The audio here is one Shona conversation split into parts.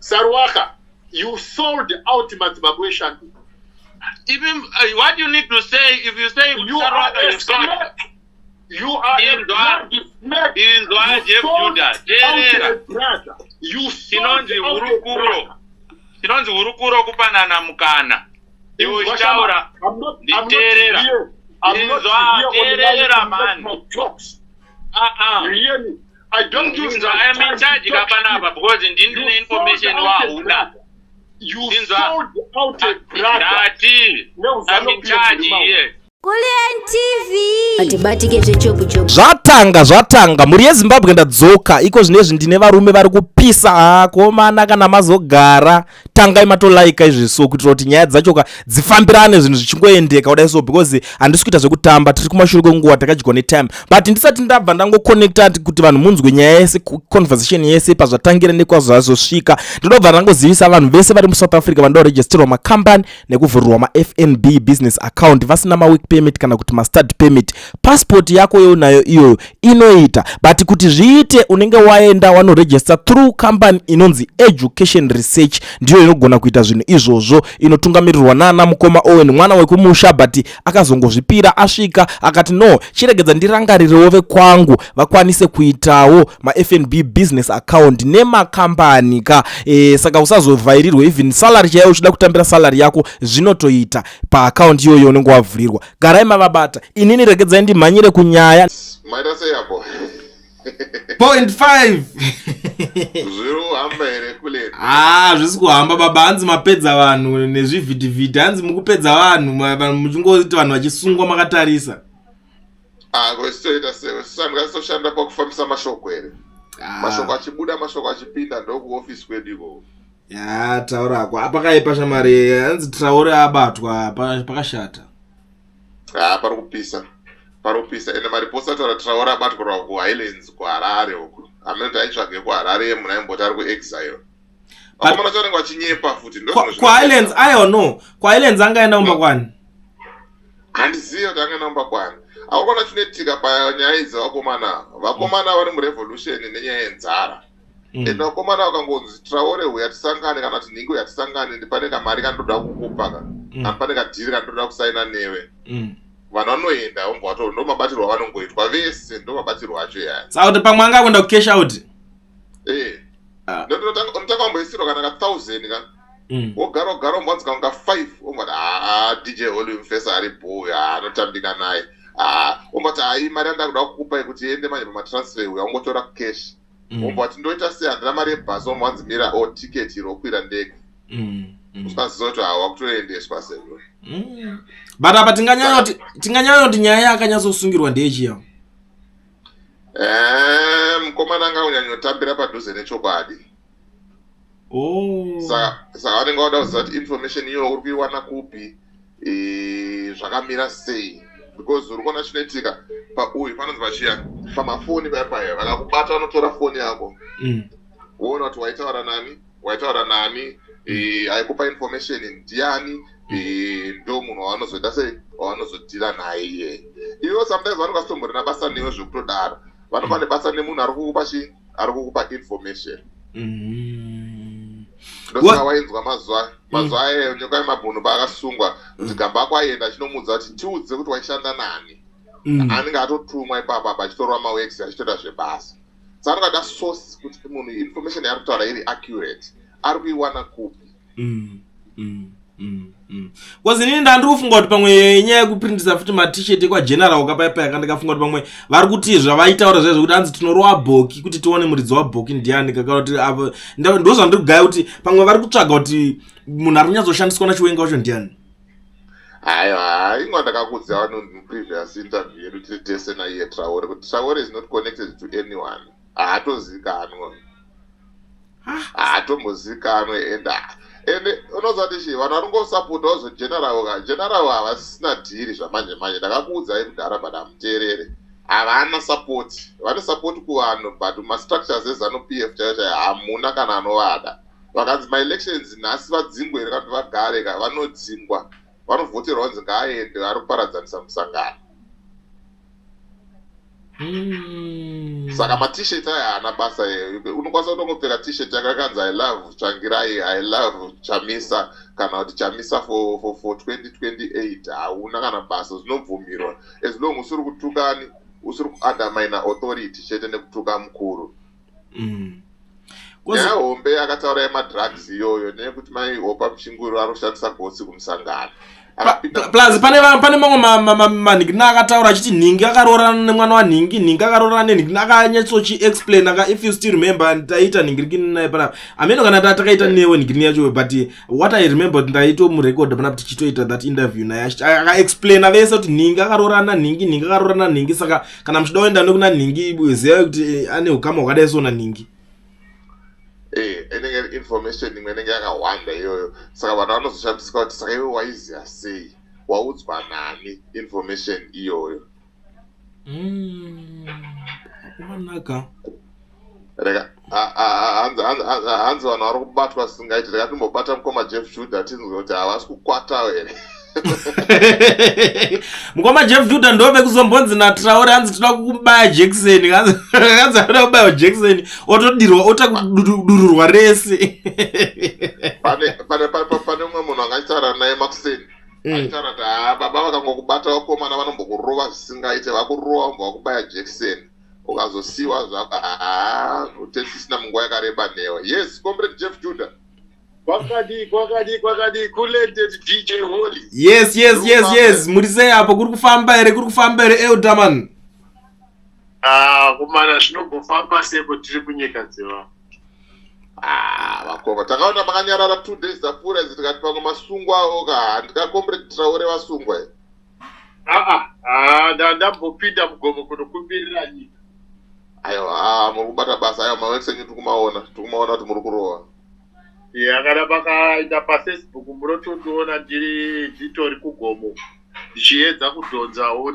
Sarwaka, you sold out Mazibabwe Shandu. Even what you need to say, if you say You are a snake. You are a snake. You sold out a brother. You sold out a brother. Chinonzi hurukuro kupanana mukana. Iwo chaura. I'm not here on the jokes. Really, I don't use that. I am in charge because in the information you sold out a brother. I'm in charge here. Zvatanga muri yeZimbabwe ndadzoka iko zvinezvi ndine varume vari kupisa komana kana mazogara tangai matolaika izviso kuitira kuti nyaya dzacho dzifambirane zvinhu zvichingoendeka kudai so because handisi kuita zvekutamba tiri kumashure kwenguva takadyiwa netime but ndisati ndabva ndangoconnecta kuti vanhu munzwe nyaya yese conversation yese pazvatangira nekwazvo zvazosvika ndinobva ndangozivisa vanhu vese vari muSouth Africa vanoda kuregisterwa makambani nekuvhurirwa maFNB business account vasina maweek permit kana kuti mastard permit. Passport yako yo nayo iyoyo inoita but kuti zviite unenge waenda wanoregister through company inonzi Education Research ndiyo inogona kuita zvinhu izvozvo inotungamirirwa nana mukoma Owen mwana wekumusha but akazongozvipira asvika akati no chiregedza ndirangarirewo vekwangu vakwanise kuitawo maFNB business account nemakambani ka saka usazovhairirwe even salary chaiyo uchida kutambira salary yako zvinotoita pa-account iyoyo unenge wavhurirwa. Garai mavabata inini regedzai ndimhanyire kunyaya maita sei apo 0.5 zvirohamba here kule zvisi kuhamba baba hanzi mapedza vanhu nezvivhidhivhidhi hanzi mukupedza vanhu muchingoti vanhu vachisungwa makatarisa kwesitoita sewe sandikasoshanda pakufambisa mashoko here mashoko achibuda mashoko achipinda ndokuofisi kwedu ikoko taurako apakaipa shamari hanzi Traore abatwa pakashata pari kupisa ende mariposa ataura Traore abatwa kuHighlands kuHarare uko amene aitsvage kuHarare munaimboti ari kuexile akomana chaunenge wachinyepa futi kuHighlands no kuHighlands angaenda umbakwani handizivi kuti angaenda umbakwani akokona chinetika panyaya idzi vakomana vari murevolution nenyaya yenzara ende vakomana vakangonzi Traore uyatisangane kana kuti nhingi uyatisangane ndipane kamari kandoda kukupa pane kadhiri kandoda kusaina newe vanhu vanoenda umbwa vato ndo mabatirwo avanongoitwa vese ndo mabatirwo acho yaya saka kuti pamwe angakwenda kucash out unotanga wamboisirwa kana ka 1000 ka wogara umbwanzika unga 5 umbati DJ Volume Fesa ari boy anotambika naye umbati hai mari andakuda kukupa kuti ende manje pamatransfer uya ungotora cash umbati ndoita sei handina mari yebhasi umbwanzimira tiketi rokwira ndege usingaziva kuti wakutoendeswa sezvo but apa tinganyanya kuti nyaya yakanyatsosungirwa ndeyechiya mukomana anga unyanyotambira padhuze nechokwadi saka vanenge vada kuziva kuti information iyo uri kuiwana kupi zvakamira sei because uri kuona chinoitika pauyu panonzi vachiya pamafoni paya vakakubata vanotora foni yako woona kuti waitaura nani aikupa information ndiani ndo munhu wavanozoita sei wavanozodhira naye iye ivo sometimes vanokasitomborina basa newe zvekutodara vanova nebasa nemunhu ari kukupa information ndosaka wainzwa mazuva ayo nyoka yemabhunu paakasungwa kuti gamba ako aenda achinomuudza kuti tiudze kuti waishanda nani anenge atotumwa ipapa achitorwa maweksi achitoita zvebasa saka anokada source kuti munhu information yaari kutaura iri accurate ari kuiwana kupi Because inini ndandiri kufunga kuti pamwe nyaya yekuprintisa futi matisheti kwaGeneral ukapaipaya kandikafunga kuti pamwe vari kuti zvavaitaura zvaizvo kuti hanzi tinorowa bhoki kuti tione muridzi wabhoki ndiani kakara kuti ndo zvandiri kugaya kuti pamwe vari kutsvaga kuti munhu ari kunyatsoshandiswa nachiwenga wacho ndiani. Aiwa ingwa ndakakuudza vanhu muprevious interview yedu tiri tese naiye Traore kuti Traore is not connected to anyone haatozikanwa haatombozikanwe ende unoziva kuti vanhu vari ngosapotawo zvegeneral havasina dhiri zvamanje manje ndakakuudzai kudhara but hamuteerere havana support vane support kuvanhu but mastructures eZANU-PF chaiyo chaiyo hamuna kana anovada vakanzi maelections nhasi vadzingwe here kuti vagare ka vanodzingwa vanovhoterwa kunzi ngaaende ari kuparadzanisa musangano Saka ma-t-shirt aya haana basa unokwanisa kutongopfeka t-shirt yakakanzi I love Tsvangirai, I love Chamisa kana kuti Chamisa for 2028 hauna kana basa zvinobvumirwa as long usiri kutukani usiri kuundermine authority chete nekutuka mukuru. Nyaya hombe akataura yemadrugs iyoyo nekuti maihopa muchinguru anoshandisa gotsi kumusangano. Plus pane mamwe manhingina akataura achiti nhingi akaroorana nemwana wanhingi, nhingi akaroorana nenhingi akanyatsochi explain if you still remember taita nhingirikini naye panapa. Ameno kana takaita newe nhingirikini yacho, but what I remember ndaito murecord panapa tichitoita that interview naye aka explain vese kuti nhingi akaroorana nhingi, nhingi akaroorana nhingi. Saka kana muchida kuenda nekuna nhingi ziva kuti ane ukama hwakadai sona nhingi. Enenge information imwe inenge yakawanda iyoyo, saka vanhu vanozoshandisika kuti saka iwe waiziva sei, waudzwa nani information iyoyo. Kumanaka rega hanzi vanhu vari kubatwa singaiti. Rega timbobata mukoma Jeff Judah tinzwe kuti havasi kukwatawo here. mukoma Jeff Judah ndove kuzombonzi naTraore hanzi toda kubaya Jackson, hanzi toda kubaya Jackson otodirwa otakudururwa rese. pane umwe munhu angachitaura naye Maxine achitaura kuti baba vakangokubata vakomana vanombokurova zvisingaite, vakurova mbwa vakubaya Jackson ukazosiyiwa zvako utisina munguva yakareba newe. Yes, comrade Jeff Judah. Kwakadi kulented DJ Holy. Yes. Murise apo kuri kufamba here Elderman. Kumana zvinombofamba sebo tiri kunyika dziva. Vakoma takaona makanyarara 2 days apfuura izi tikati pamwe masungwa awo handika comrade Traore vasungwa here. Ndambopinda mugomo kunokumbirira nyika. Aiwa muri kubata basa. Aiwa mawekisenyu tikumaona kuti muri kurova. Kana pakaita paFacebook munotondiona nditori kugomo ndichiedza kudhonzawo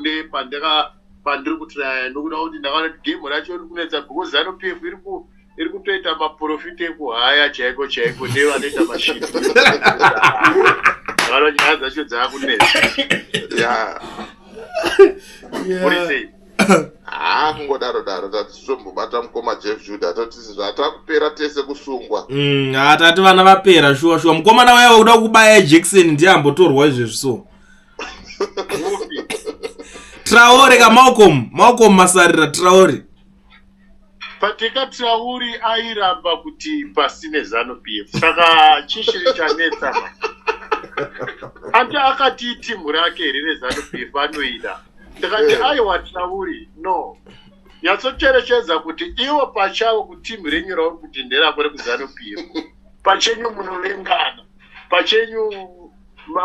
pandiri kutiraya nokuda kuti ndakaona kuti game racho riri kunetsa because ZANU-PF iri kutoita maprofit ekuhaya chaiko nevanoita mashini. Vano nyaya dzacho dzaakunetsa. Muri sei? Kungodaro tatizombobata mukoma Jeff Judah totisi zvatakupera tese kusungwa. Tati vana vapera shuwa mukomana waye uda kubaya Jackson ndiye ambotorwa izvezvi so. Traore ka Malcolm Masarira Traore. Patika Traore airamba kuti pasine ZANU-PF. Saka chishiri chanetsa. Andi akati timu rake rine ZANU-PF anoida. Ndikati aiwa Traore no. Nyatsocherechedza kuti iwo pachavo kutimu renyu rauri kutendera kuri kuZANU-PF. Pachenyu munovengana. Pachenyu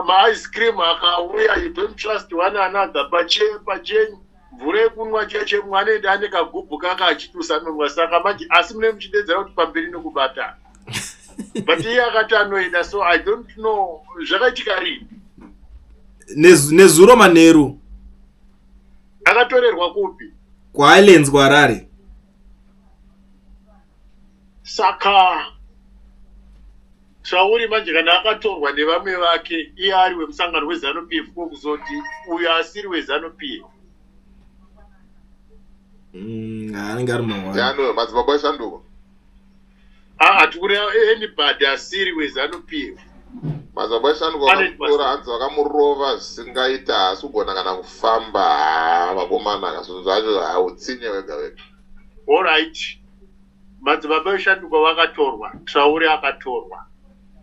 ma-ice cream akauya, you don't trust one another. Pachenyu mvura yekunwa cheche mwana ane kagubhu kaka achitusanurwa. Saka manje asi mune muchidedzera kuti pamberi nokubatana. But iye akati anoida, so I don't know zvakaitika rini. Nezuro manheru akatorerwa kupi? Kwa-Islands kwaRare. Saka Traore manje kana akatorwa nevamwe vake iye ari wemusangano weZANU-PF kokuzoti uyo asiri weZANU-PF. Anenge ari mawani. Madzibaba eshanduko. Hatikuri anybody asiri weZANU-PF. Madzibaba eshanduko vakamutora hanzi vakamurova zvisingaita hasi kugona kana kufamba vakomana kasvinhu zvacho hautsinye wega. Alright. Madzibaba eshanduko vakatorwa, Traore akatorwa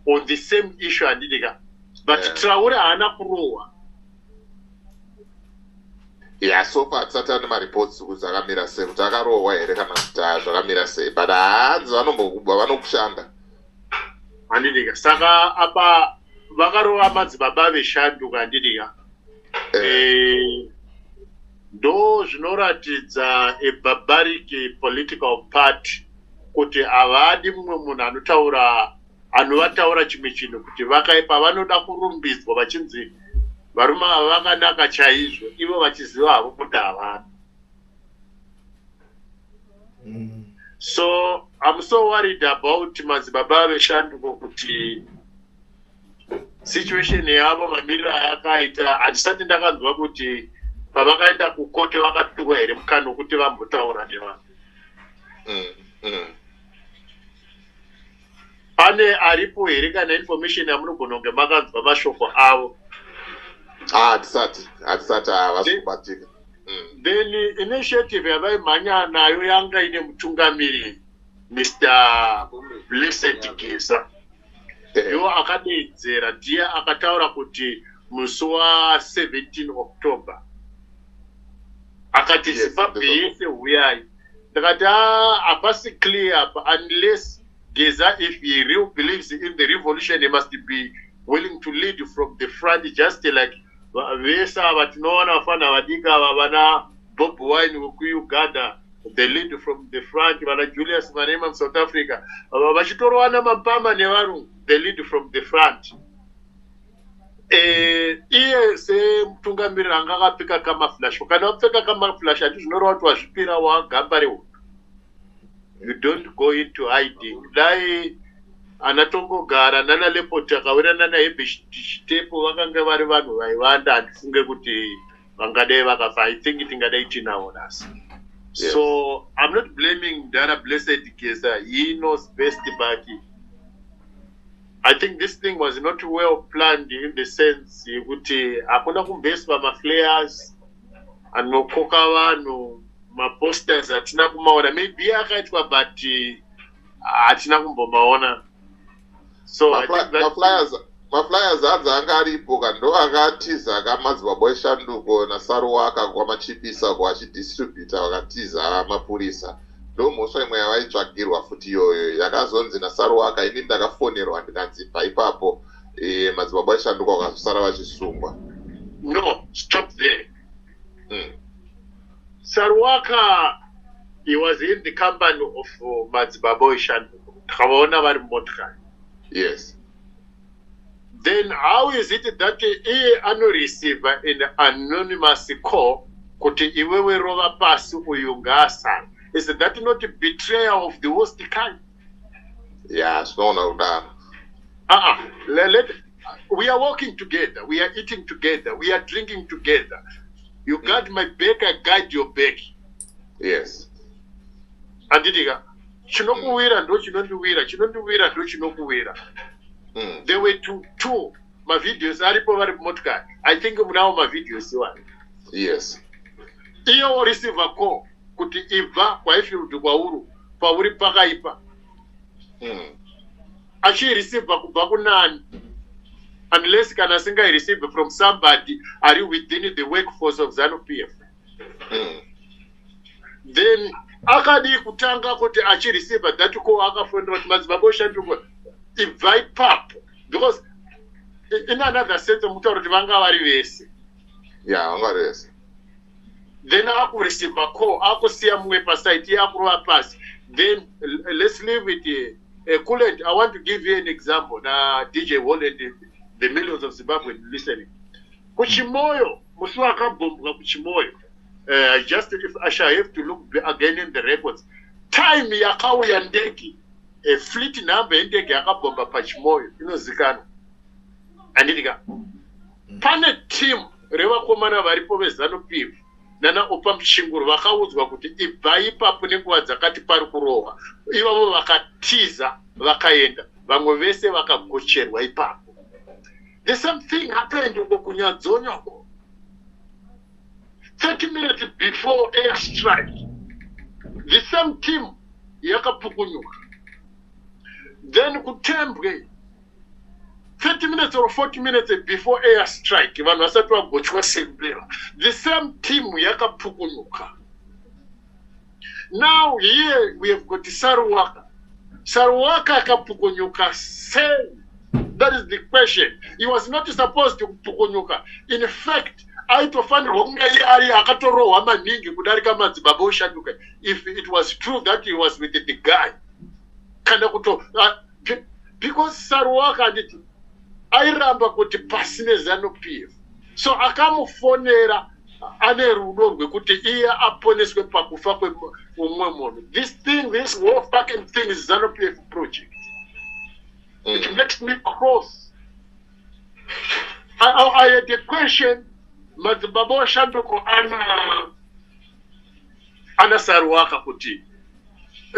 on the same issue handidika. But Traore haana kurohwa. So far tisati ane mareports kuti akamira sei, kuti akarohwa here kana kuti zvakamira sei, but hanzi vanokushanda handidika. Saka apa vakarohwa madzibaba veshanduko handidika. Ndo zvinoratidza a barbaric political party kuti havadi mumwe munhu anovataura chimwe chinhu kuti vakaipa vanoda kurumbidzwa vachinzi varume ava vakanaka chaizvo, ivo vachiziva havo kuti havana. So I'm so worried about madzibaba veshanduko kuti situation yavo mamiriro ayakaita. Handisati ndakanzwa kuti pavakaenda kukote vakapiwa here mukana wekuti vambotaura nevanhu. Pane aripo here kana information yamunogona kunge makanzwa mashoko avo? Hatisati havasikubatika. Then initiative yavaimhanya nayo yanga ine mutungamiriri Mr. Blessed Gesa. Iwo akadedzera ndiye akataura kuti musi wa17 October akati Zimbabwe yese huyai. Ndakati hapasi clear unless Geza, if he really believes in the revolution, he must be willing to lead from the front, just like Vesa vatinoona vafana vadika vana Bob Wine ku Uganda, they lead from the front, vana Julius Malema in South Africa, vachitorowana mapama nevarungu, they lead from the front. Iye semutungamiriri anga akapfeka kamaflash, kana wapfeka kamaflash hatizvinoreva kuti wazvipira wagamba rehundo. You don't go into hiding. Dai anatongogara nana lepoti akawirana nahebhe chitepo vakanga vari vanhu vaivanda, handifunge kuti vangadai vakafa. I think tingadai tinawo nhasi. So I'm not blaming Dara Blessed Gesa. He knows best, but I think this thing was not well planned in the sense kuti hakuna kumbeswa maflares anokoka vanhu maposters hatina kumaona. Maybe akaitwa but hatina kumbomaona. So maflyers adza anga aripo ndo akatiza akamadzibaba eshanduko naSaruwaka kwamachipisa kwachidistributa vakatiza mapurisa. Ndo mhosva imwe yavaitsvagirwa futi iyoyo yakazonzi naSaruwaka. Ini ndakafonerwa ndikanzi ipapo madzibaba eshanduko vakazosara vachisungwa. No, stop there. Saruwaka, he was in the company of Madzibaba eshanduko. Takavaona vari mumotokari. Yes. Then how is it that he receive an anonymous call kuti iwewe rova pasi uyu ngaasara? Is that not a betrayal of the worst kind? Yeah, zvinoona kudaro. We are working together, we are eating together, we are drinking together. You guard my back, I guide your back. Yes. Andidika, chinokuwira ndo chinondiwira, chinondiwira ndo chinokuwira. There were two my videos aripo vari motokari. I think munawo my videos iwani. Yes. Iyo receive a call kuti ibva kwaIfield kwauru pauri pakaipa. Achireceive kubva kunani, unless kana singa receive from somebody are you within the workforce of ZANU-PF. Then akadi kutanga kuti achireceive that call akafonera kuti madzibaba eshanduko ibva ipapo, because in another sense mutauro kuti vanga vari vese. Yeah, vanga vese. Then akureceive a call, akusiya mumwe pasite yakurova pasi. Then let's leave it coolant. I want to give you an example. Na DJ Holland, the millions of Zimbabweans listening. Kuchimoyo, musi wakabombwa kuchimoyo. Just if I shall have to look again in the records. Time yakauya ndege, fleet number ndege yakabomba pachimoyo inozikanwa. Andidika. Pane team revakomana varipo veZANU-PF nana Opa Mchinguru vakaudzwa kuti ibva ipapo nenguva dzakati pari kurohwa. Ivavo vakatiza vakaenda, vamwe vese vakagocherwa ipapo. The same thing happened uko kunyadzonyoko. 30 minutes before air strike, the same team yakapukunyuka. Then kutembwe 30 minutes or 40 minutes before air strike, vanhu vasati vagochwa sembera, the same team yakapukunyuka. Now here we have got Saruwaka. Saruwaka akapukunyuka say, that is the question. He was not supposed to pukunyuka. In fact, aitofanirwa kunge ari akatorohwa maningi kudarika madzibaba eshanduka. If it was true that he was with the guy, kana kuto because Saruwaka anditi airamba kuti pasine ZANU-PF. So akamufonera ane rudo rwekuti iye aponeswe pakufa kwemumwe munhu. This whole fucking thing is ZANU-PF project. It makes me cross. I had a question. Madzibaba eshanduko ana Saruwaka kuti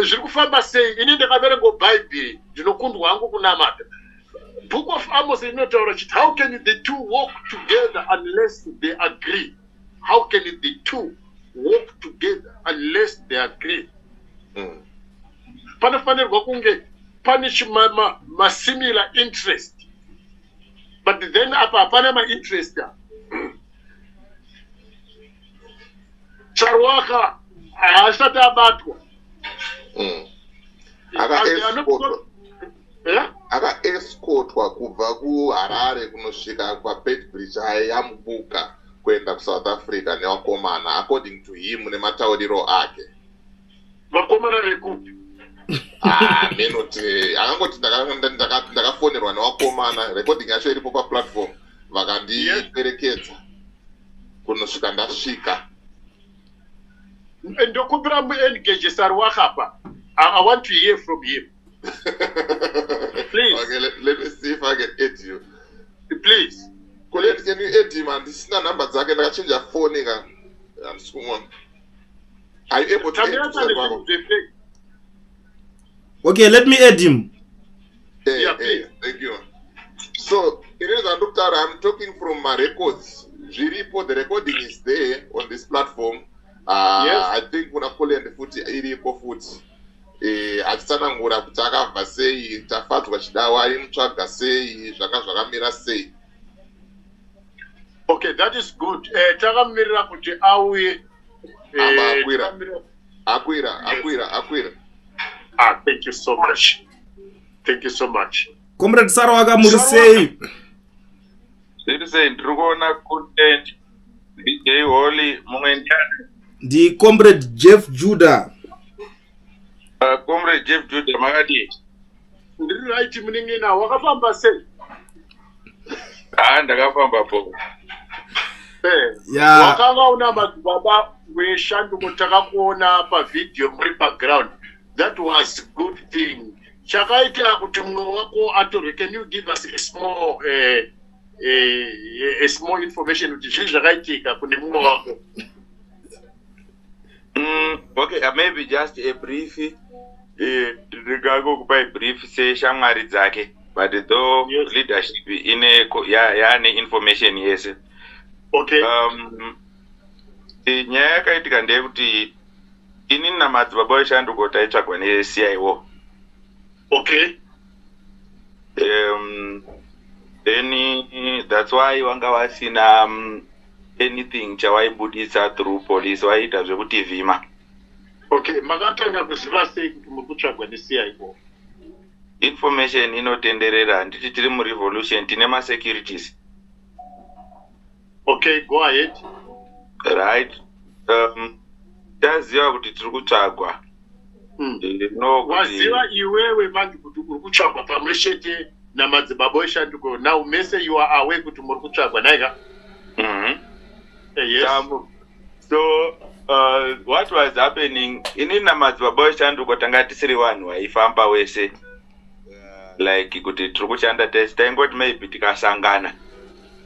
zviri kufamba sei? Ini ndakaverenga bhaibheri, ndinokundwa hangu kunamata. Book of Amos inotaura kuti how can the two walk together unless they agree? How can the two walk together unless they agree? Panofanirwa kunge pane similar interest, but then apa hapana ma-interest. Charwaka haasati abatwa. Aka-escortwa kubva kuHarare kunosvika paBeitbridge yamubuka kuenda kuSouth Africa nevakomana according to him nematauriro ake. Vakomana vekupi? Menoti akangoti ndakafonerwa nevakomana, recording yacho iripo paplatform, vakandiperekedza kunosvika ndasvika. Ndokupira mu-engage Sarwaka apa. I want to hear from him. Please. Okay, let me see if I can add you. Please. Colette, can you add him? And this is the number that I can change your phone. Are you able to add him? Okay, let me add him. Hey, thank you. So, I'm talking from my records. The recording is there on this platform. Yes. I think when I call it the foot, iripo foot. Atitsanangura kuti akabva sei, tafadzwa chidawa ari mutsvaga sei, zvakamira sei. Okay, that is good. Takamirira kuti auye. Akwira. Thank you so much. Thank you so much. Comrade Sarwaka muri sei? Ndiri sei ndiri kuona content DJ Holly mumwe ndani. Ndi Comrade Jeff Judah. Comrade Jeff Judah makadi. Ndiri right muningina wakafamba sei? Ndakafamba po. Yeah. Wakanga una madzibaba weshanduko takakuona pavideo muri background. That was good thing. Chakaita kuti mumwe wako atorwe. Can you give us a small information kuti zvinhu zvakaitika kune mumwe wako? Okay, maybe just a brief. Ndingakupa a brief seshamwari dzake, but though yes. Leadership yaane information yese. Okay. Nyaya yakaitika ndeyekuti inini namadzibaba eshanduko taitsvagwa neCIO. Okay. Then that's why wanga wasina anything chawaibudisa through police, waiita zvekuti vhima. Okay, makatanga kuziva sei kuti muri kutsvagwa neCIO? Information inotenderera, nditi tiri murevolution tine ma-securities. Okay, go ahead. Right. Taziva kuti tiri kutsvagwa. Waziva iwewe vanhu kuti uri kutsvagwa pamwe chete namadzibaba eshanduko. Now mese you are aware kuti muri kutsvagwa naika? Yes. So what was happening, inini namadzibaba eshanduko tanga tisiri vanhu vaifamba wese. Like kuti tiri kushanda test, taingoti maybe tikasangana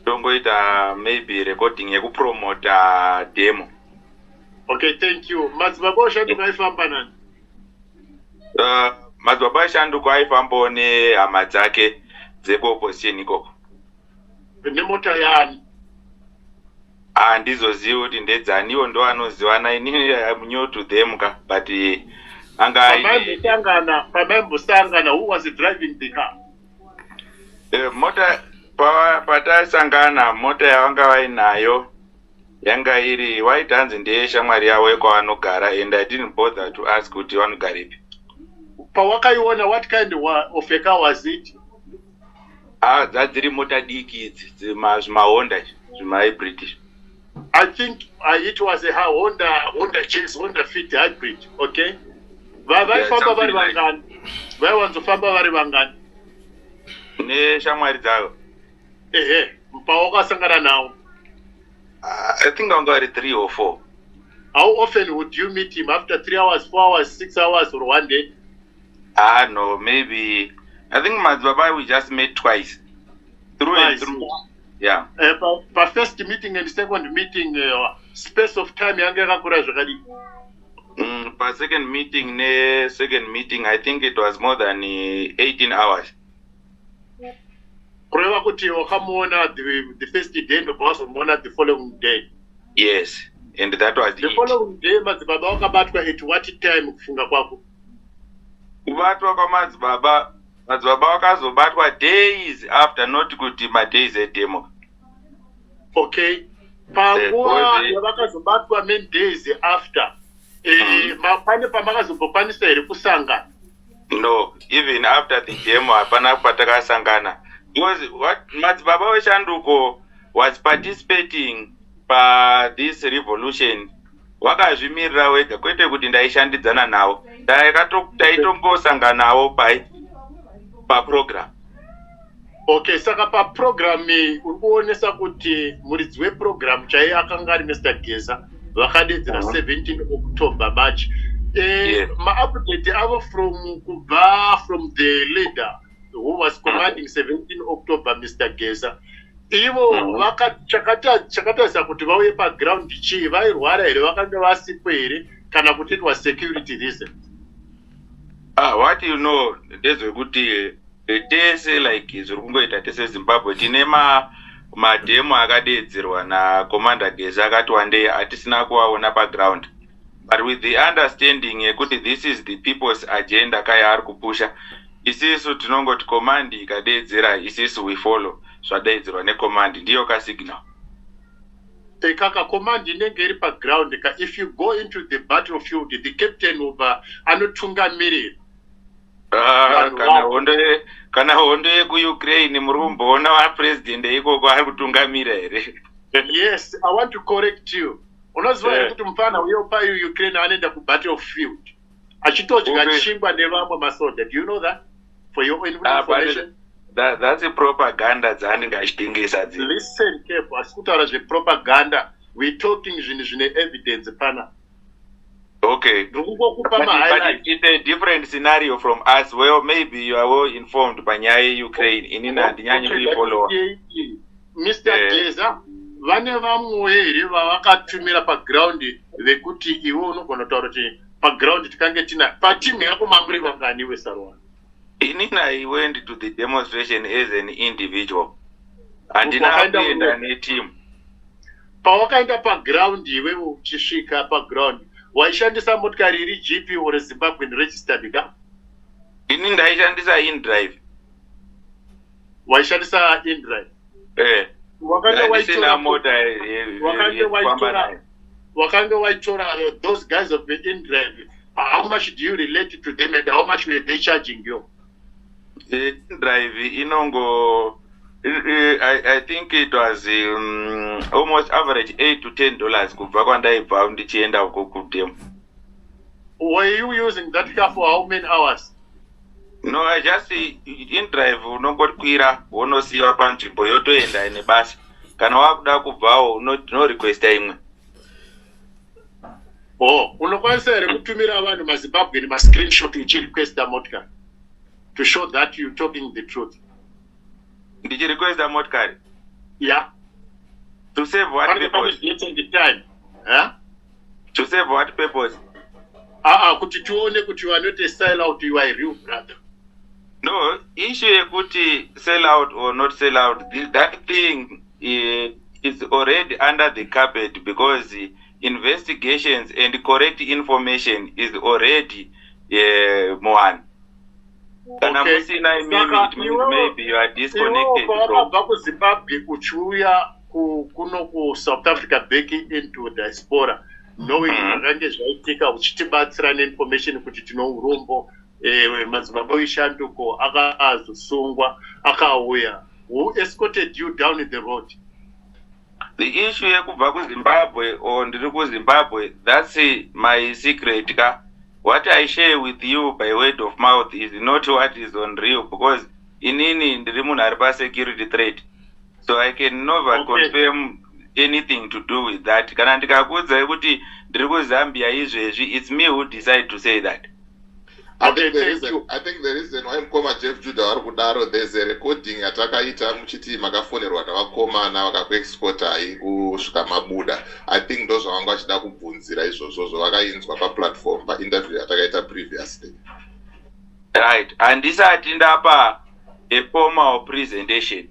tongoita maybe recording yekupromota demo. Okay, thank you. Madzibaba eshanduko aifamba nani? Madzibaba eshanduko aifambawo nehama dzake dzekuopposition ikoko. Nemota yani? Handizozivi kuti ndedzani, iwo ndo anozivana. Inini I'm new to them ka, but pamaimbosangana, who was driving the car? Mota patasangana, mota yavanga vainayo yanga iri waitanzi ndeyeshamwari yavo yekwavanogara, and I didn't bother to ask kuti vanogaripi. Pawakaiona, what kind of a car was it? Dzadziri mota diki idzi zvimahonda zvimahybrid. I think it was a Honda Jazz, Honda Fit hybrid. Okay. Vaifamba vari vangani? Vaiwanzofamba vari vangani? Neshamwari dzavo. Pawakasangana nawo? I think vanga vari 3 or 4. How often would you meet him? After 3 hours, 4 hours, 6 hours, or one day? No, maybe. I think madzibaba we just met twice. Through and through. Yeah. First meeting and second meeting, space of time yanga yakakura zvakadii? Per second meeting, I think it was more than 18 hours. kureva kuti wakamuona the first day ndopawazomuona the following day. Yes, and that was the it. following day madzibaba wakabatwa at what time kufunga kwako? Kubatwa kwamadzibaba wakazobatwa days after, not kuti madays edemo. Okay, panguva yavakazobatwa many days after, pane pamakazobokwanisa here kusangana? No, even after the demo hapana patakasangana, because what madzibaba weShanduko was participating this revolution wakazvimirira wega, kwete kuti ndaishandidzana nawo, taitongosangana nawo paprogram. Okay, saka paprogram uri kuonesa kuti muridzi weprogram chaiye akanga ari Mr. Geza vakadedzera 17 October March. Ma-update avo from the leader who was commanding 17 October, Mr. Geza, ivo chakataisa kuti vauye paground chii, vairwara here, vakanga vasipo here, kana kuti it was security reason? What you know, ndezvekuti tese like zviri kungoita tese Zimbabwe tine mademo akadedzerwa naCommander Geza akati one day hatisina kuvaona paground, but with the understanding yekuti this is the people's agenda kaya ari kupusha, isisu tinongoti command ikadedzera, isisu we follow zvadaidzirwa necommand, ndiyo kasignal. Kaka command inenge iri paground, if you go into the battlefield, the captain anotungamirira. Kana hondo yekuUkraine muri kumboona vapresident ikoko ari kutungamira here? Yes, I want to correct you. Unoziva here kuti mufana uyo paUkraine anoenda kubattlefield achitodya chingwa nevamwe masoja. Do you know that? For your own information. That's a propaganda dzanenge achitengesa dzi. Listen careful, asikutaura zvepropaganda. We're talking zvinhu zvine evidence pana. Okay. But it's a different scenario from us, where maybe you are well informed by Ukraine. Mr. Geza, vane vamwe here vavakatumira paground vekuti iwe unogona kutaura kuti paground tikange tina patimu yako mamuri vangani weSarwana? I went to the demonstration as an individual. Handina kuenda neteam. Pawakaenda paground iwe uchisvika paground, waishandisa motikari iri GP or Zimbabwean registered ka? Ini ndaishandisa InDrive. Waishandisa InDrive? Wakanga waitora those guys of the InDrive, how much do you relate to them and how much were they charging you? InDrive inongo, I think it was almost average $8 to $10 kubva kwandaibva ndichienda uko kudemo. Were you using that car for how many hours? No, I just InDrive unongokwira wonosiwa panzvimbo yotoenda nebasa. Kana wakuda kubvawo no request imwe. Unokwanisa here kutumira vanhu maZimbabwean ma-screenshot uchirequesta motikari to show that you're talking the truth? Ndichirequesta motikari? Yeah. To save what purpose? The time. Huh? To save what purpose? Kuti tuone kuti you are not a sellout, you are a real brother. No, issue yekuti sell out or not sell out, that thing is already under the carpet, because investigations and correct information is already one. Kana musina it means maybe you are disconnected from. Zimbabwe uchiuya kuno ku South Africa back into diaspora, knowing zvakange zvaitika uchitibatsira neinformation kuti tino urombo madzibaba weShanduko akazosungwa akauya. Who escorted you down the road? The issue yekubva kuZimbabwe or ndiri kuZimbabwe, that's my secret ka. What I share with you by word of mouth is not what is on real, because inini ndiri munhu ari pa-security threat, so I can never confirm anything to do with that. Kana ndikakuudza kuti ndiri kuZambia izvezvi, it's me who decide to say that. I Okay, think the thank reason, you. I think the reason why mukoma Jeff Judah vari kudaro, there's a recording yatakaita muchiti makafonerwa navakomana vakakuexportai kusvika mabuda. I think those vanga vachida kubvunzira izvozvo zvavakainzwa paplatform painterview yatakaita previously. Right, handisati ndapa a formal presentation.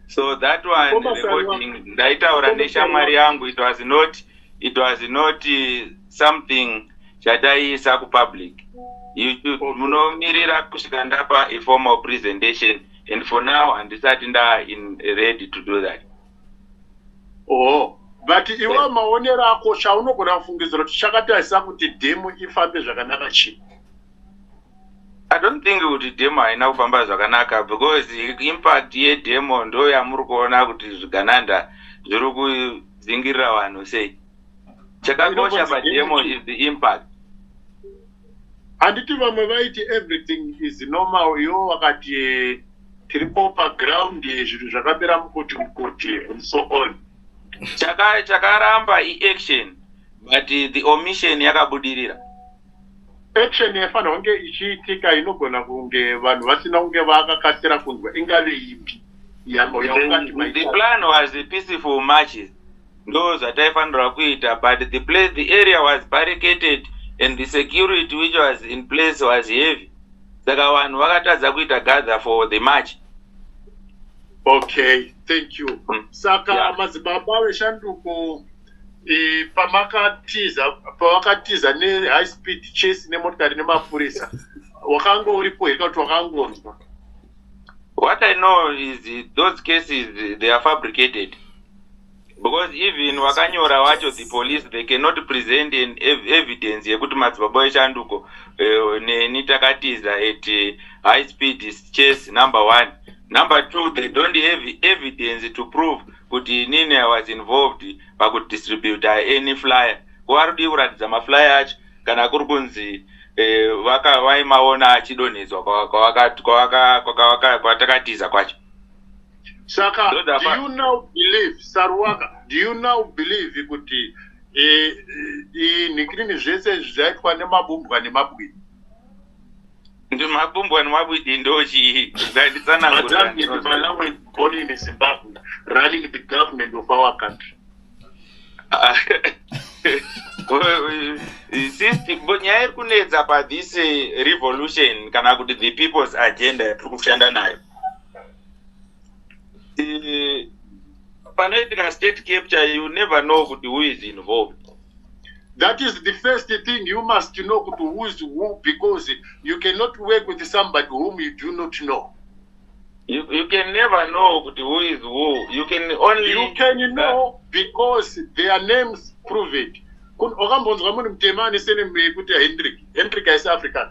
So that one recording ndaitaura neshamwari yangu, it was not something chataisa kupublic. You should munomirira kusvika ndapa a formal presentation, and for now handisati ready to do that. Oh, but iwa maonero ako chaunogona kufungidzira kuti chakatarisa kuti demo ifambe zvakanaka chi. I don't think kuti demo haina kufamba zvakanaka, because impact yedemo ndo yamuri kuona kuti zvigananda zviri kudzingirira vanhu sei. Chakakosha pademo is the impact. Handiti vamwe vaiti everything is normal, iwo wakati tiripo paground zvinhu zvakamira mukuti and so on. Chakaramba i-action, but the omission yakabudirira. Action yafanira kunge ichiitika inogona kunge vanhu vasina kunge vakakasira kunzwa ingave ipi. The plan was peaceful marches. Ndo zvataifanirwa kuita, but the area was barricaded and the security which was in place was heavy. Saka vanhu vakatadza kuita gather for the march. Okay, thank you. Saka madzibaba veshanduko pavakatiza ne-high speed chase nemotokari nemapurisa, wakanga uripo here kuti wakangonzwa? What I know is those cases, they are fabricated. Because even wakanyora wacho, the police, they cannot present an evidence yekuti madzibaba eshanduko nitakatiza at high speed chase, number 1. Number 2, they don't have evidence to prove kuti nini was involved pakudistribute any flyer. Kuvarudi kuratidza maflyer acho kana kuri kunzi vaimaona achidonhedzwa kwatakatiza kwacho. Saka, do you now believe, Saruwaka, do you now believe kuti nikini zvese zvaitwa nemabumbwa nemabwidi? Ndi mabumbwa nemabwidi ndochi nganditsanangura. Malawi born in Zimbabwe, running the government of our country. Nyaya iri kunetsa pathis revolution kana kuti the people's agenda yatiri kushanda nayo. Panoitika state capture, you never know who is involved. That is the first thing you must know who is who, because you cannot work with somebody whom you do not know. You can never know who is who. You can know because their names prove it. Okambonzwa munhu mutemani sene kuti Hendrik is African.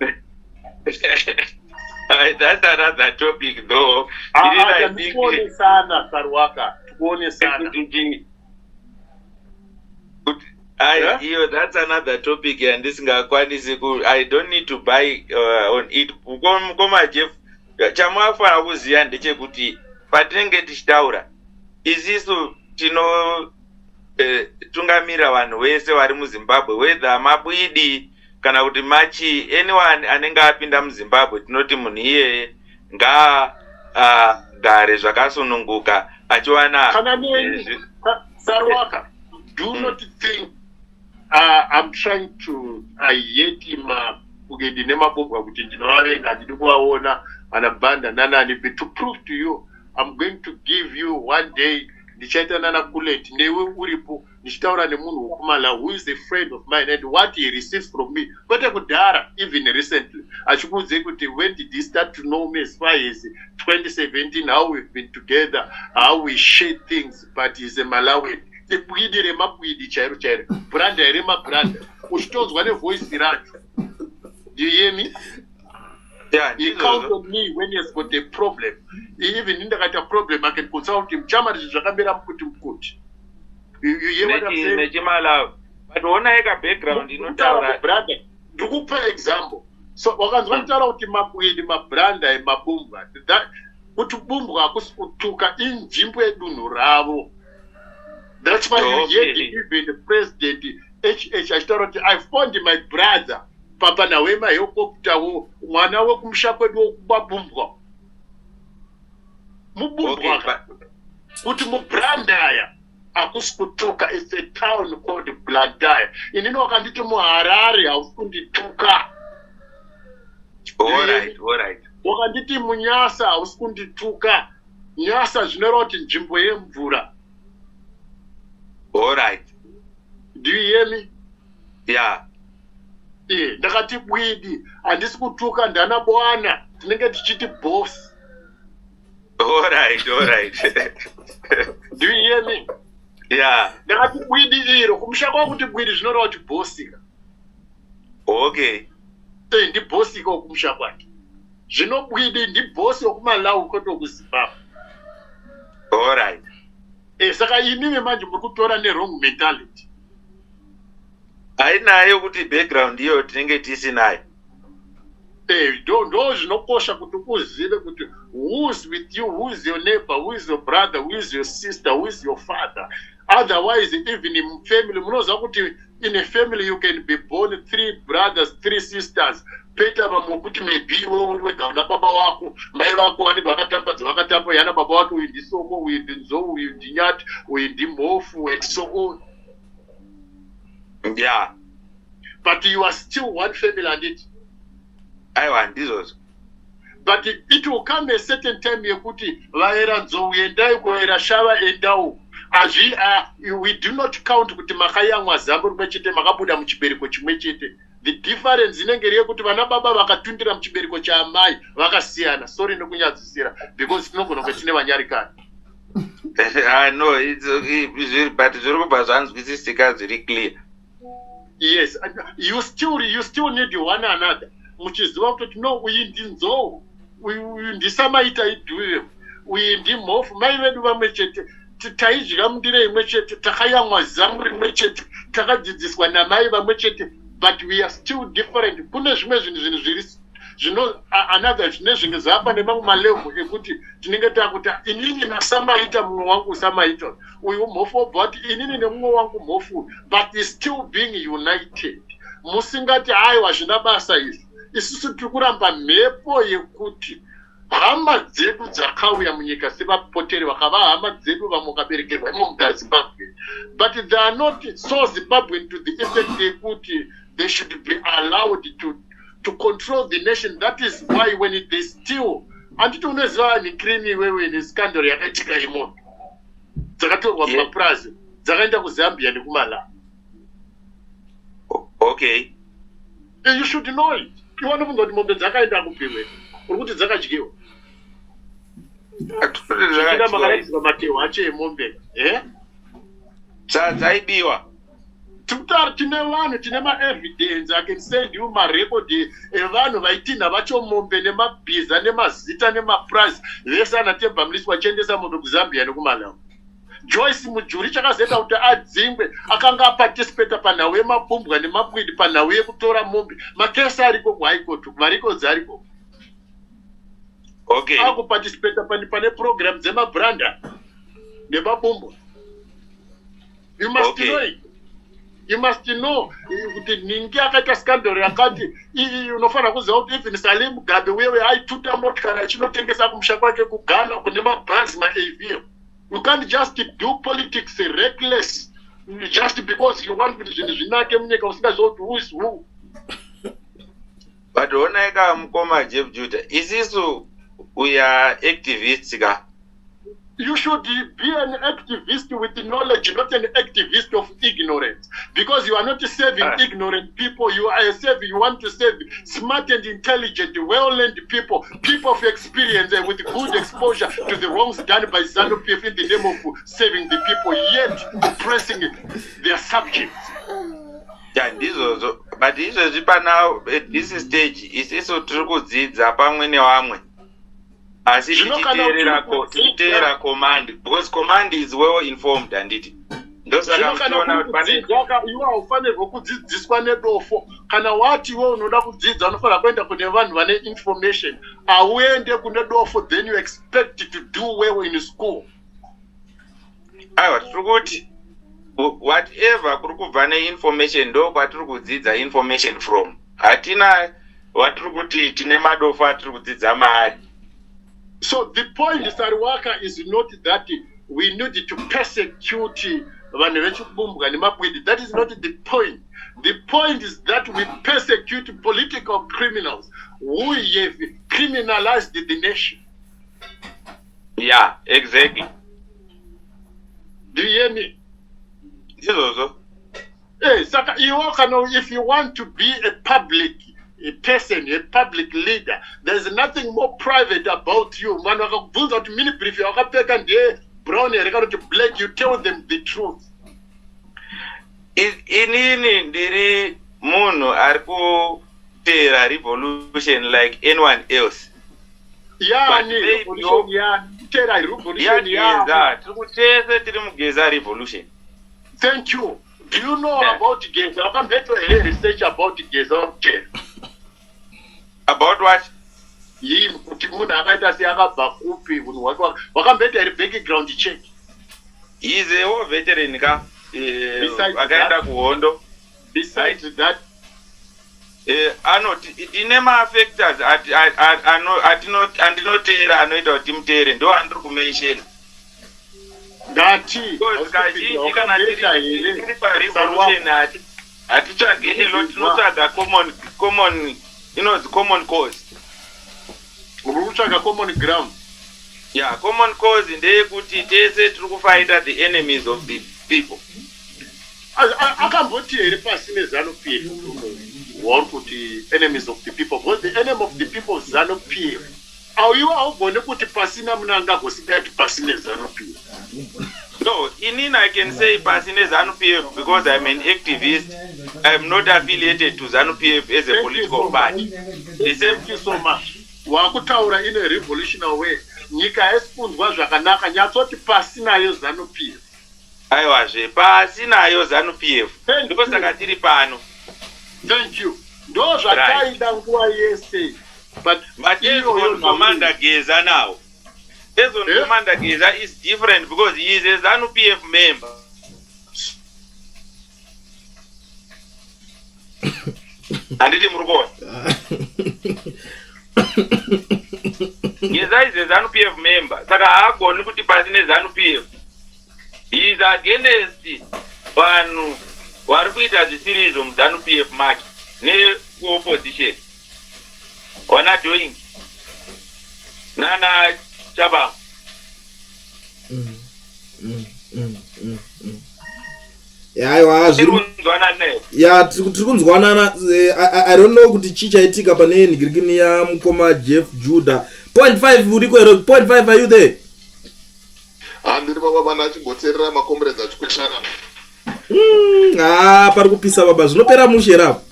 That's another topic though. Tuone sana Saruwaka, tuone sana. That's another topic and I don't need to buy on it. Mukoma Jeff, chamafana kuziya ndechekuti patinenge tichitaura isisu tungamira vanhu vese vari muZimbabwe, whether mabwidi kana kuti machi, anyone anenge apinda muZimbabwe tinoti munhu iyeye ngaagare zvakasununguka achiwana. Saruwaka, do not think I'm trying to hate kugedi nemabombwa kuti ndinovavenga ndiri kuvaona anabhanda nanani, but to prove to you I'm going to give you one day ndichaita nana kuleti newe uripo ndichitaura nemunhu wokumalawi who is a friend of mine and what he receives from me, kwete kudhara even recently achikuudze kuti when did he start to know me as far as 2017, how we've been together, how we share things, but he's a Malawian. Ibwidi remabwidi chairo branda remabranda uchitozwa nevoice racho. Do you hear me? Yeah, he counts on me when he has got a problem. Even in the problem, I can consult him. Chama zvakamira mukuti. You hear what I'm saying? But unoeka background inotaura brother. Ndikupa example. So wakanzwa kutaura kuti mabwidi mabranda emabumbwa. Kuti bumbwa hakusi kutuka inzvimbo yedunhu ravo. That's why you hear even the president HH achitaura kuti I found my brother papa nawe mahekoptawo mwana wekumusha kwedu wokubabumbwa mubumbwa kuti mubrandaya akusi kutuka. It's a town called Blandaya. Inini wakanditi muHarare hausi kundituka. Alright. Wakanditi muNyasa hausi kundituka. Nyasa zvinoreva kuti nzvimbo yemvura. Alright. Do you hear me? Yeah. Ndakati bwidi handisi kutuka ndana bwana tinenge tichiti boss. Alright. Do you hear me? Yeah. Ndakati bwidi iro kumusha kwakuti bwidi zvinoreva kuti bossika. Okay. Ndi bossika wokumusha kwake. Zvino bwidi ndi boss wokuMalawi kwete wokuZimbabwe. Alright. Saka inini manje muri kutora wrong mentality. Hainayo kuti background iyo tinenge tisinayo. Ndo zvinokosha kuti uzive kuti who is with you, who is your neighbor, who is your brother, who is your sister, who is your father. Otherwise, even in family, munoziva kuti in a family you can be born 3 brothers, 3 sisters. Peta vamukuti maybe wega una baba wako, mai vako vanenge vakatamba yana baba wako uyu ndisongo, uyu ndinzou, uyu ndinyati, uyu ndimhofu, and so on. Yeah. But you are still one family and it. Ndizvo. But it will come a certain time yekuti vaera nzou endai kuera shava endau. We do not count kuti makayamwa zambo rimwe chete makabuda muchibereko chimwe chete. The difference inenge yekuti vana baba vakatundira muchibereko chaamai vakasiyana. Sorry nekunyadzisira because tinogona kunge tine vanyarikani. No, but zviri kubva zvanzwisisika zviri clear. Yes, you still need one another. Muchiziva kuti no, uyu ndinzou, uyu ndisamaita idhuyo, uyu ndimhofu, mai vedu vamwe chete, taidya mundiro imwe chete, takayamwa zamu rimwe chete, takadzidziswa namai vamwe chete, but we are still different. Kune zvimwe zvinhu zviri another zvine zvinge zvapa nemamwe malevel ekuti tinenge takuti inini nasamaita mumwe wangu usamaita, uyu mhofu obva kuti inini nemumwe wangu mhofu, but is still being united. Musingati aiwa zvina basa izvi. Isusu tiri kuramba mhepo yekuti hama dzedu dzakauya munyika sevapoteri vakava hama dzedu vamwe vakaberekerwa imo muZimbabwe, but they are not so Zimbabwean to the effect yekuti they should be allowed to control the nation. That is why when they steal, handiti unoziva nikrimi wewe nescandal yakaitika imoto dzakatorwa mumapurazi dzakaenda kuZambia nekuMalawi. Okay. You should know it. Iwana kunga kuti mombe dzakaenda kupimwe uri kuti dzakadyiwa. Zvakida makaraidzwa matehwe acho emombe. Dzaibiwa. Tine vanhu tine ma-evidence, I can send you marecord evanhu vaitinha vacho mombe nemabhiza nemazita nemaprice vese anatemba mlisi vachiendesa mombe kuZambia nekuMalawi. Joyce Mujuri chakazoita kuti adzingwe akanga aparticipata panhau yemabumbwa nemabwidi panhau yekutora mombe. Makesi ariko kuHigh Court, marecords ariko. Okay. Akuparticipata pane program dzemabranda nemabumbwa. You must know it. You must know kuti ningi akaita scandal yakati unofanira kuziva kuti even Salim Mugabe wewe aituta motikari achinotengesa kumusha kwake kuGhana kune mabhazi ma-AVM. You can't just do politics reckless just because you want kuti zvinhu zvinake munyika usingaziva kuti who is who. But onaika mukoma Jeff Judah, isisu uya activists ka? You should be an activist with knowledge, not an activist of ignorance. Because you are not serving ignorant people, you want to serve smart and intelligent, well-learned people, people of experience and with good exposure to the wrongs done by ZANU-PF in the name of saving the people, yet oppressing their subjects. Yeah, ndizvo. But izvozvi now at this stage, isiso tiri kudzidza pamwe nevamwe. Asi tichiteerera command, because command is well informed handiti. Ndosaka iwe haufanirwe kudzidziswa nedofo. Kana wati iwe unoda kudzidza unofanira kuenda kune vanhu vane information. Auende kune dofo, then you expect to do well in school. Aiwa, tiri kuti whatever kuri kubva neinformation ndo kwatiri kudzidza information from. hatina watiri kuti tine madofu atiri kudzidza maari. So the point, Sarwaka, is not that we need to persecute vanhu vechibumbwa nemabwidi. That is not the point. The point is that we persecute political criminals who have criminalized the nation. Yeah, exactly. Do you hear me? Izvozvo. Hey, Saka, if you want to be a public person, a public leader, there's nothing more private about you. Man, wakakubvunza kuti mini brief wakapfeka ndiye brown here kana kuti black, you tell them the truth. Inini ndiri munhu ari kuteera revolution like anyone else. Yani, revolution yani, kutera revolution yani. Tiri tiri mugeza revolution. Thank you. Do you know about Geza? I can better research about Geza. About what? Him, Kutimuna, akaita seakabva kupi, wakambeta background check. He is a war veteran ka. Akaenda kuhondo. Besides that, ine ma-factors andinoteera anoita kuti muteere ndo andiri kumenshena. ndati kazhinji kana tiri parevolution hatitsvage elo tinotsvaga common cause. uri kutsvaga common ground. Yeah, common cause ndeyekuti tese tiri kufighta the enemies of the people. Akamboti here pasi neZANU-PF wauri kuti enemies of the people, because the enemy of the people is ZANU-PF. Auyiwa augone kuti pasina munanga gosika kuti pasine ZANU-PF. No, inini I can say pasine ZANU-PF because I'm an activist. I'm not affiliated to ZANU-PF as a political party. Thank you so much. Wakutaura in a revolutionary way. Nyika yesipunzwa zvakanaka nyatsoti pasinayo ZANU-PF. Aiwazve pasinayo ZANU-PF. Ndipo saka tiri pano. Thank you. Ndo zvakaida nguva yese. But Ezon Commander Geza now. Ezon Commander Geza is different because he is a ZANU-PF member. Anditi murukona. Geza is a ZANU-PF member. Saka haagoni kuti pasine ZANU-PF. He is against vanhu vari kuita zvisiri izvo muZANU-PF make ne-opposition. Wana doing Nana Chaba. Yeah, tiri kunzwanana. I don't know kuti chichaitika pane nhingirikini ya mukoma Jeff Judah. 0.5 uriko ero. 0.5 are you there? Andiri baba bana achingotserera makomrades achikweshana. Pari kupisa baba zvinopera mushe rapo.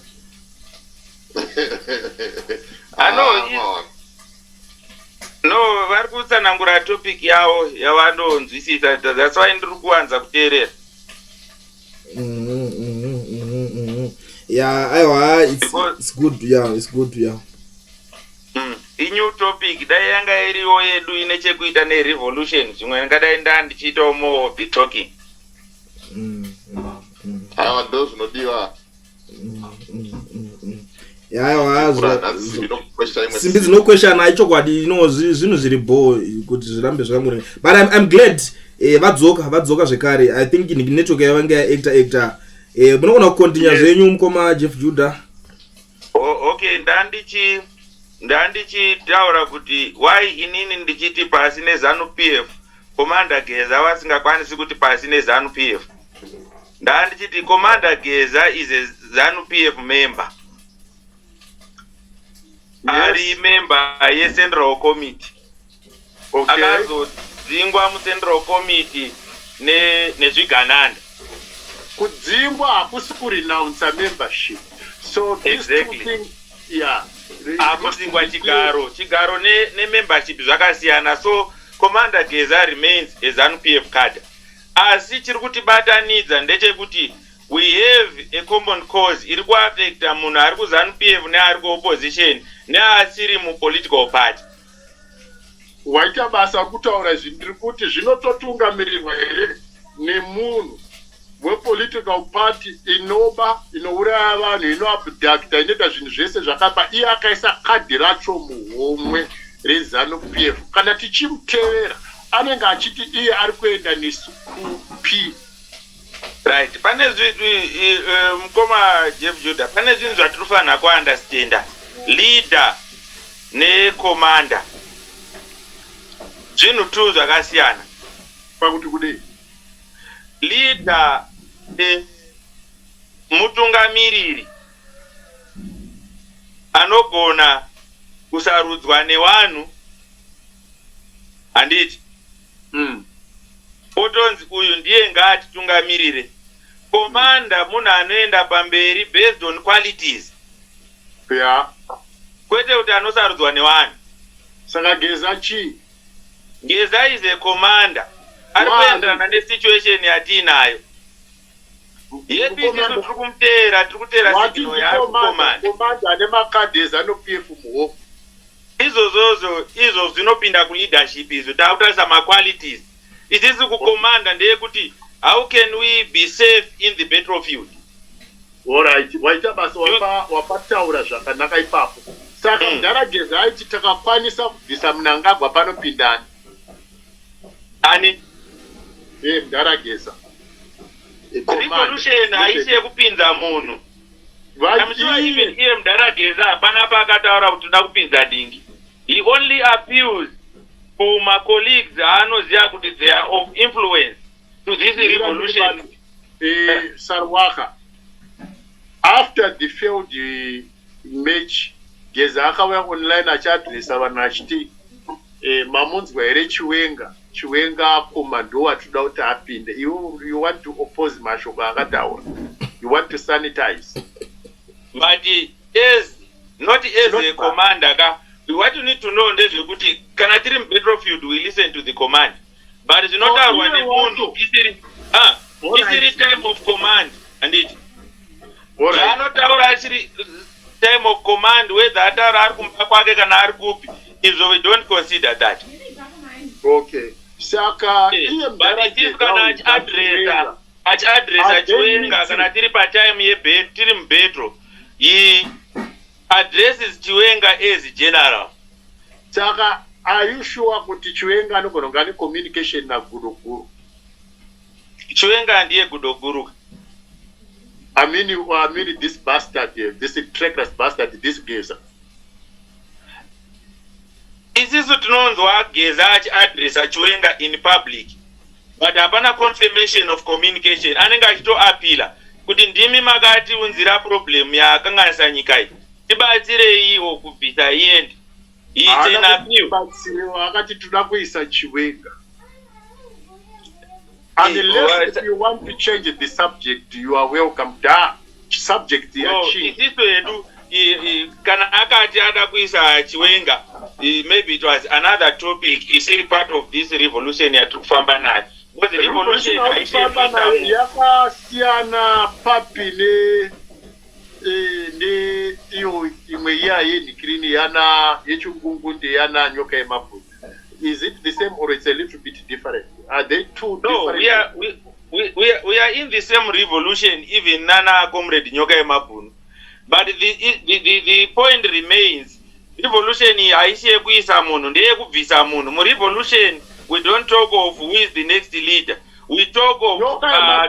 No, vari kutsanangura topic yavo yavanonzwisisa. That's why ndiri kuwanza kuteerera. Yeah, aiwa, it's good. Yeah, it's good. Yeah. New topic dai yanga iriwo yedu ine chekuita nerevolution. Zvimwe ngadai ndichitawo more of the talking. Aiwa, ndo zvinodiwa. Simbi dzinokweshana aichokwadi zvinhu zviri bo kuti zvirambe zvakamuri. But I'm glad vadzoka zvekare. I think network yavanga yaacta. Munogona kukontinua zvenyu mukoma Jeff Judah. Okay, ndandichitaura kuti why inini ndichiti pasi neZANU-PF Commander Geza vasingakwanisi kuti pasi neZANU-PF. Ndandichiti Commander Geza is a ZANU-PF member. Ari member yeCentral Committee. Okay. Akazodzingwa muCentral Committee nezvigananda. Kudzingwa hakusi kurenounce membership. So exactly. Two things, yeah. Akudzingwa chigaro membership zvakasiyana. So Commander Geza remains a ZANU-PF cadre. Asi chiri kutibatanidza ndechekuti we have a common cause iri kuaffecta munhu ari kuZANU-PF neari kuopposition neasiri mupolitical party. Waita basa kutaura zvindiri kuti zvinototungamirirwa here nemunhu wepolitical party inouraya vanhu, inoabhudhakita, inoita zvinhu zvese zvakapa, iye akaisa kadhi racho muhomwe reZANU-PF. Kana tichimutevera anenge achiti iye ari kuenda nesukupi. Right, pane mukoma Jeff Judah, pane zvinhu zvatinofanira kuandastenda. Leader necommander zvinhu tu zvakasiyana. Pakuti kudei? Leader mutungamiriri anogona kusarudzwa nevanhu, handiti otonzi uyu ndiye ngaatitungamirire. Commander munhu anoenda pamberi based on qualities, kwete kuti anosarudzwa nevanhu. Saka Geza chii? Geza is a commander ari kuenderana nesituation yatiinayo. Yedu isisu tiri kutera signal yakukomanda. Commander ane makadhi eZANU-PF muhomwe. Izvo zvinopinda kuleadership izvo takutarisa maqualities. Isisi kukomanda ndeyekuti how can we be safe in the battlefield? Alright, waita basa wapataura zvakanaka ipapo. Saka Mudharageza aiti takakwanisa kubvisa Mnangagwa panopindana. Ani? Mudharageza. Revolution haisi yekupinza munhu. Namusura even iye Mudharageza hapana paakataura kuti toda kupinza dingi. He only appeals for my colleagues anoziva kuti they are of influence to this revolution. Sarwaka, after the failed match, Geza akauya online achiadresa vanhu achiti mamunzwa here Chiwenga komando watoda kuti apinde. You want to oppose mashoko akataura. You want to sanitize. But not as a commander. What you need to know is that kana tiri battlefield we listen to the command. But it's not our one. It's time of command. And it. Right. Not our actually time of command whether atara kumpa kwake kana ari kupi. If we don't consider that. Okay. Saka but it is kana address Chiwenga kana tiri pa time ye tiri mbetro. He addresses Chiwenga as general. Saka, are you sure kuti Chiwenga anogona kunge ane communication na Gudoguru? Chiwenga ndiye Gudoguru. I mean this bastard here, this traitorous bastard, this Geza. Isisu tinonzwa Geza achiadresa Chiwenga in public. But hapana confirmation of communication. Anenge achitoapila kuti ndimi makati unzira problem yakanganisa nyika iyi. Tibatsire iwo kubvisa iende. Akati toda kuisa Chiwenga. Unless you want to change the subject, you are welcome. Subject ya change. Isisu yedu kana akati ada kuisa Chiwenga, maybe it was another topic. Is it part of this revolution yatukufamba nayo? Because the revolution yakasiyana papi ne iyo imwe yaye nikrini yana yechungungu ndi yana nyoka yemabhunu. Is it the same or it's a little bit different? Are they two different? No, we are in the same revolution, even Nana comrade nyoka yemabhunu. But the point remains, revolution haisi yekuisa munhu ndeye kubvisa munhu. Mu revolution we don't talk of who is the next leader. We talk of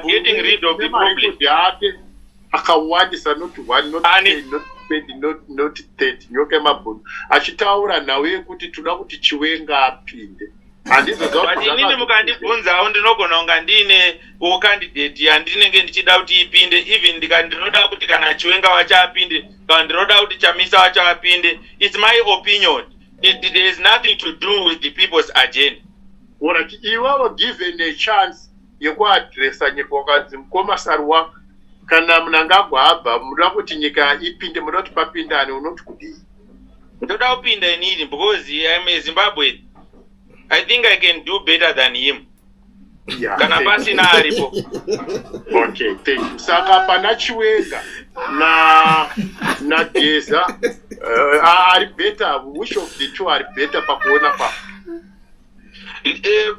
getting rid of the problem. Akawandisa not one, not 10, not 20, not 30. Nyoka mabhunu. Achitaura nawe yekuti toda kuti Chiwenga apinde. But inini mukandibvunzawo ndinogona kunga ndine candidate yandinenge ndichida kuti ipinde, even ndinoda kuti kana Chiwenga wacho apinde, kana ndinoda kuti Chamisa wacho apinde. It's my opinion. It has nothing to do with the people's agenda. Alright, iwawo given a chance yekuadresa nyika wakadzi mukoma Sarwa kana Mnangagwa abva munoda kuti nyika ipinde, munoda kuti papindane, unoti kudii? Ndoda kupinda inini because I'm a Zimbabwean. I think I can do better than him. Yeah. Kana pasina aripo. Okay, thank you. Saka pana Chiwenga na Geza are better. Which of the two are better pakuona pa?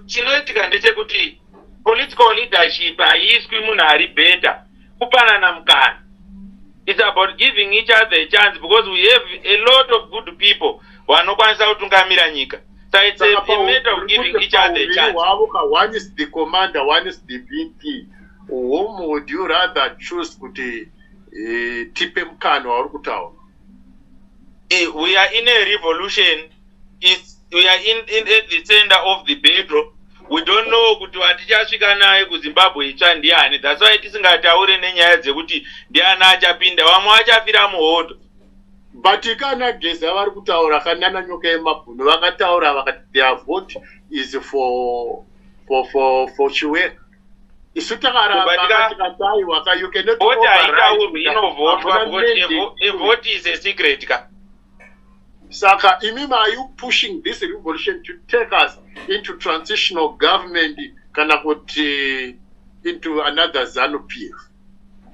Chinoitika ndechekuti political leadership haiswi munhu ari better kupanana mukana. It's about giving each other a chance because we have a lot of good people vanokwanisa kutungamira nyika. So it's a matter of giving each other a chance. One is the commander, one is the VP. Whom would you rather choose kuti tipe mkano wauri kutaura? We are in a revolution. We are in at the center of the battle. We don't know kuti vatichasvika naye kuZimbabwe itsva ndiani. That's why tisingataure nenyaya dzekuti ndiani achapinda. Vamwe vachafira muhondo. But kana Geza vari kutaura kanana nyoka yemabhunu vakataura vakati their vote is for Chiwenga. Isu takaramba tikatai waka you cannot override inovotwa because a vote is a secret ka. Saka imima, are you pushing this revolution to take us into transitional government kana kuti into another ZANU-PF?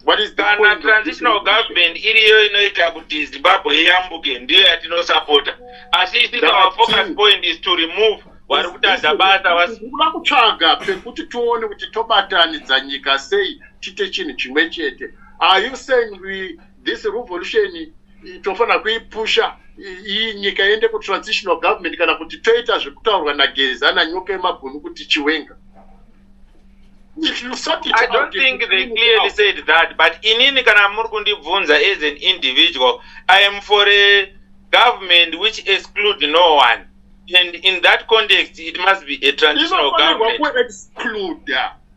What is the point? Transitional government iriyo inoita kuti Zimbabwe iyambuke ndiyo yatinosapota. Asi our focus point is to remove vari kutadza basa vasi. Kuda kutsvaga pekuti tione kuti tobatanidza nyika sei chite chinhu chimwe chete. Are you saying this revolution tofana kuipusha iyi nyika iende ku transitional government kana kuti toita zvekutaurwa naGeza nanyoka yemabhunu kuti Chiwenga? I don't think they clearly said that, but inini kana muri kundibvunza as an individual, I am for a government which excludes no one. And in that context, it must be a transitional government. Exclude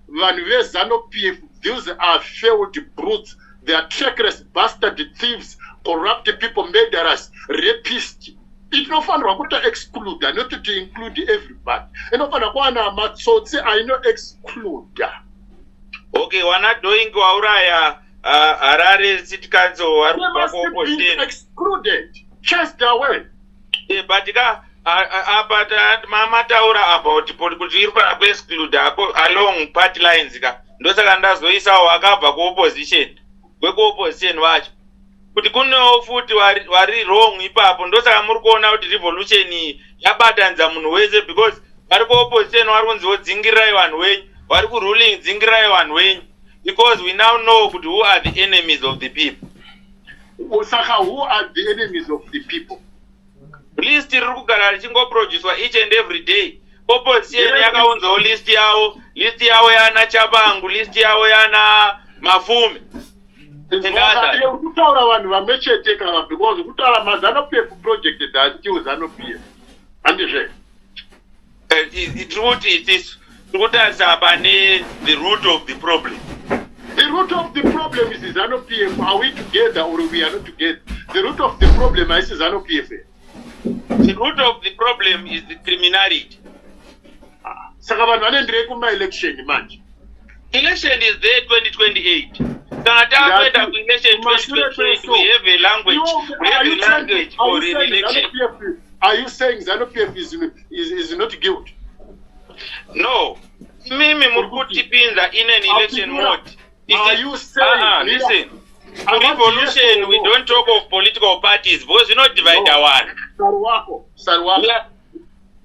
vanhu veZANU-PF, these are failed brutes, they are treacherous bastard thieves, corrupt people, murderers, rapists. Inofanirwa kuti exclude, not to include everybody. Inofanirwa kuva namatsotsi aino exclude. Okay, wana doing wauraya Harare City Council vari kubva kuopposition. Excluded, chased away. But apa mamataura about kuti iri pana kuexclude along party lines ka. Ndosaka ndazoisawo akabva kuopposition. Kwekuopposition vacho. Kuti kunewo futi vari wrong ipapo. Ndosaka muri kuona kuti revolution iyi yabatanidza munhu wese because vari kuopposition vari kunziwo dzingirirai vanhu wenyu. Vari kuruling dzingirirai vanhu wenyu. Because we now know kuti who are the enemies of the people. Saka who are the enemies of the people? List riri kugara richingoproducwa each and every day. Opposition yakaunzawo list yavo yana Chabangu, list yavo yana Mafume. Kutaura vanhu vamechete kana because kutaura maZANU-PF project that still ZANU-PF. Andizve. It is kutarisa pane the root of the problem. The root of the problem is ZANU-PF. Are we together or we are not together? The root of the problem is ZANU-PF. The root of the problem is the criminality. Saka vanhu vanoenderei kuma-election manje. Election is there 2028. Kana takuenda ku-election 2028, we have a language for re-election. Are you saying ZANU-PF is not guilty? No. Mimi muri kutipinza in an election mode. Are you saying... Listen. Revolution, we don't talk of political parties because we not divide one. Sarwako. Yeah.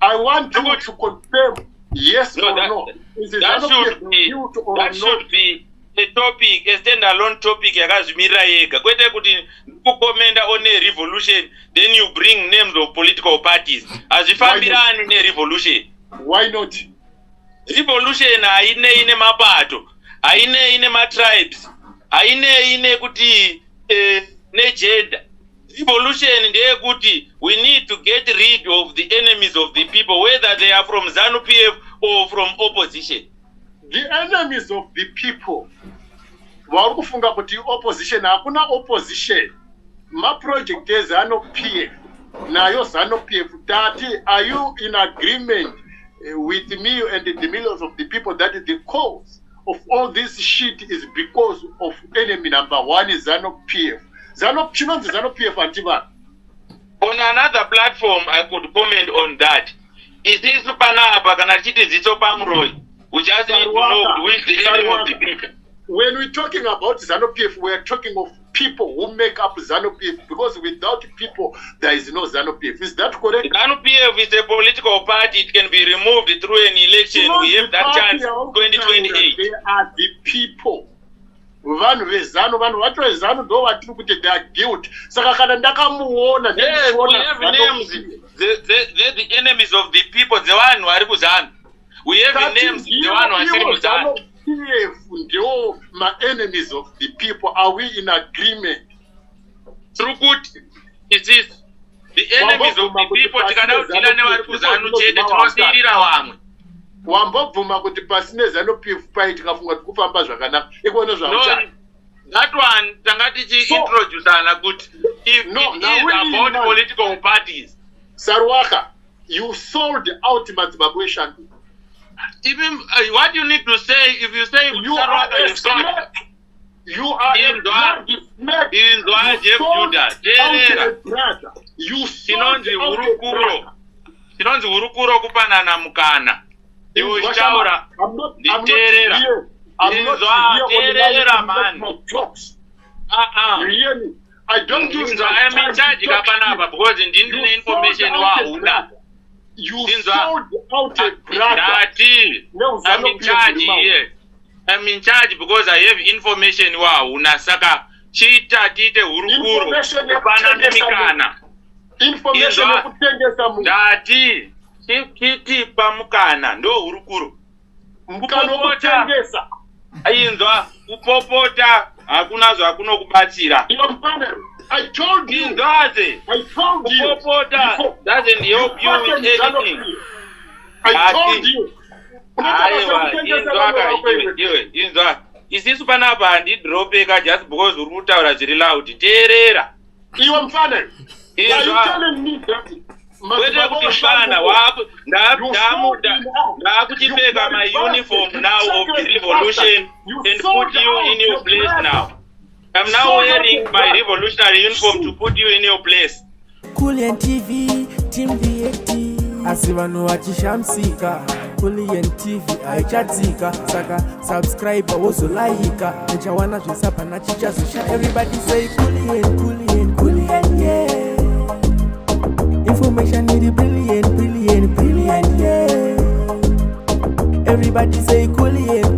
I want you to confirm yes or no. That should be a topic, a standalone topic yakazvimirira yega. Kwete kuti kukomenda on a revolution, then you bring names of political parties. Azvifambirani ne-revolution. Why not? Revolution haine mapato, haine ma-tribes, haine kuti ne-gender. Revolution ndeyekuti we need to get rid of the enemies of the people, whether they are from ZANU-PF or from opposition. The enemies of the people. Vari kufunga kuti opposition, hakuna opposition. Ma-project eZANU-PF nayo ZANU-PF tati, are you in agreement with me and the millions of the people that the cause of all this shit is because of enemy number one is ZANU-PF? ZANU-PF antivan. On another platform, I could comment on that. Is this panapa kana chiti zito pamroi? We just need to know who is the enemy of the people. When we're talking about ZANU-PF, we are talking of people who make up ZANU-PF, because without people, there is no ZANU-PF. Is that correct? ZANU-PF is a political party. It can be removed through an election. We have that chance 2028. They are the people. Vanhu vezanu, vanhu vacho vezanu ndo vatiri kuti they are guilty. Saka kana ndakamuona, yes, we have names. They're the enemies of the people. The one who are kuzanu. We have the names. The one who are sitting kuzanu. Ndio my enemies of the people. Are we in agreement? Through good, it is the enemies of the people. Tikada kudila ne vari kuzanu chete tinosirira vamwe. Wambobvuma kuti pasine ZANU-PF pai tikafunga kuti kufamba zvakanaka ikono zvamuchana. That one tanga tichi-introduce ana kuti if it is about political parties. Sarwaka, you sold out Madzimabwe Shandu. Even what you need to say, if you say You Sarwaka, are you sold. You are You sold Chinonzi hurukuro kupanana mukana. Iwo chaura nditerera. Terera man. Really? I don't use I am in charge kapanapa because ndine information wauna. You sold out a brother. I'm in charge here. I'm in charge because I have information wauna saka chita tite hurukuro kupanana mikana. Information yekutengesa munhu. Ndati chiti pamukana ndo hurukuro. Kupopota. Ainzwa kupopota hakuna zvakunokubatsira. I told you. Kupopota doesn't help you with anything. I told you. Inzwa isisu panapa handidropeka just because uri kutaura zviri loud. Teerera. Iwe mfana. Inzwa. Kwete kuti mfana ndakuchipfeka my uniform now of the revolution and put you in your place now. I'm now wearing my revolutionary uniform to put you in your place. Kulian TV, Team VAT. Asivanu wachishamsika. Kulian TV, aichatika. Saka subscribe, wozo laika. Nechawana zwisapa na chichazusha. Everybody say Kulian, Kulian, Kulian, yeah. Information need brilliant, brilliant, brilliant, yeah. Everybody say Kulian,